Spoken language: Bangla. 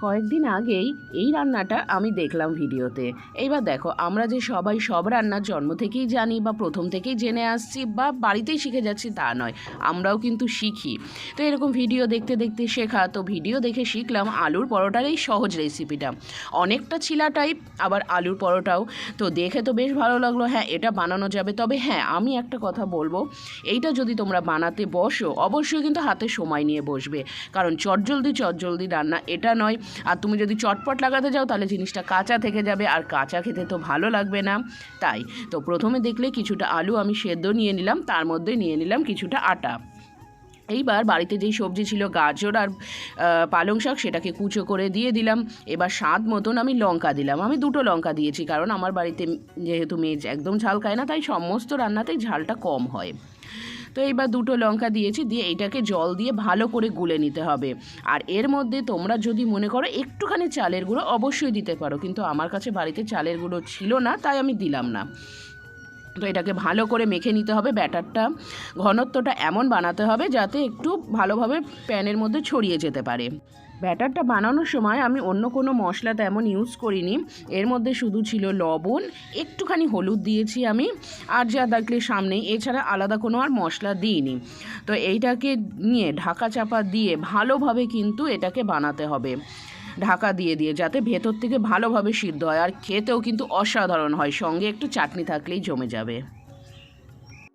কয়েকদিন আগেই এই রান্নাটা আমি দেখলাম ভিডিওতে। এইবার দেখো, আমরা যে সবাই সব রান্নার জন্ম থেকেই জানি বা প্রথম থেকেই জেনে আসছি বা বাড়িতেই শিখে যাচ্ছি তা নয়, আমরাও কিন্তু শিখি। তো এরকম ভিডিও দেখতে দেখতে শেখা, তো ভিডিও দেখে শিখলাম আলুর পরোটার এই সহজ রেসিপিটা। অনেকটা ছিলা টাইপ, আবার আলুর পরোটাও। তো দেখে তো বেশ ভালো লাগলো, হ্যাঁ এটা বানানো যাবে। তবে হ্যাঁ, আমি একটা কথা বলবো, এইটা যদি তোমরা বানাতে বসো অবশ্যই কিন্তু হাতে সময় নিয়ে বসবে, কারণ চটজলদি রান্না এটা নয়। আর তুমি যদি চটপট লাগাতে যাও তাহলে জিনিসটা কাঁচা থেকে যাবে, আর কাঁচা খেতে তো ভালো লাগবে না। তাই তো প্রথমে দেখলে কিছুটা আলু আমি সেদ্ধ নিয়ে নিলাম, তার মধ্যে নিয়ে নিলাম কিছুটা আটা। এইবার বাড়িতে যেই সবজি ছিল গাজর আর পালং শাক, সেটাকে কুচো করে দিয়ে দিলাম। এবার স্বাদ মতন আমি লঙ্কা দিলাম, আমি 2টো লঙ্কা দিয়েছি, কারণ আমার বাড়িতে যেহেতু মেয়ে একদম ঝাল খায় না, তাই সমস্ত রান্নাতেই ঝালটা কম হয়। তো এইবার 2টো লঙ্কা দিয়েছি, দিয়ে এইটাকে জল দিয়ে ভালো করে গুলে নিতে হবে। আর এর মধ্যে তোমরা যদি মনে করো একটুখানি চালের গুঁড়ো অবশ্যই দিতে পারো, কিন্তু আমার কাছে বাড়িতে চালের গুঁড়ো ছিল না, তাই আমি দিলাম না। তো এটাকে ভালো করে মেখে নিতে হবে। ব্যাটারটা ঘনত্বটা এমন বানাতে হবে যাতে একটু ভালোভাবে প্যানের মধ্যে ছড়িয়ে যেতে পারে। ব্যাটারটা বানানোর সময় আমি অন্য কোনো মশলা তেমন ইউজ করিনি, এর মধ্যে শুধু ছিল লবণ, একটুখানি হলুদ দিয়েছি আমি, আর যা দেখলে সামনেই, এছাড়া আলাদা কোনো আর মশলা দিইনি। তো এইটাকে নিয়ে ঢাকা চাপা দিয়ে ভালোভাবে কিন্তু এটাকে বানাতে হবে, ঢাকা দিয়ে দিয়ে, যাতে ভেতর থেকে ভালোভাবে সিদ্ধ হয়। আর খেতেও কিন্তু অসাধারণ হয়, সঙ্গে একটু চাটনি থাকলেই জমে যাবে।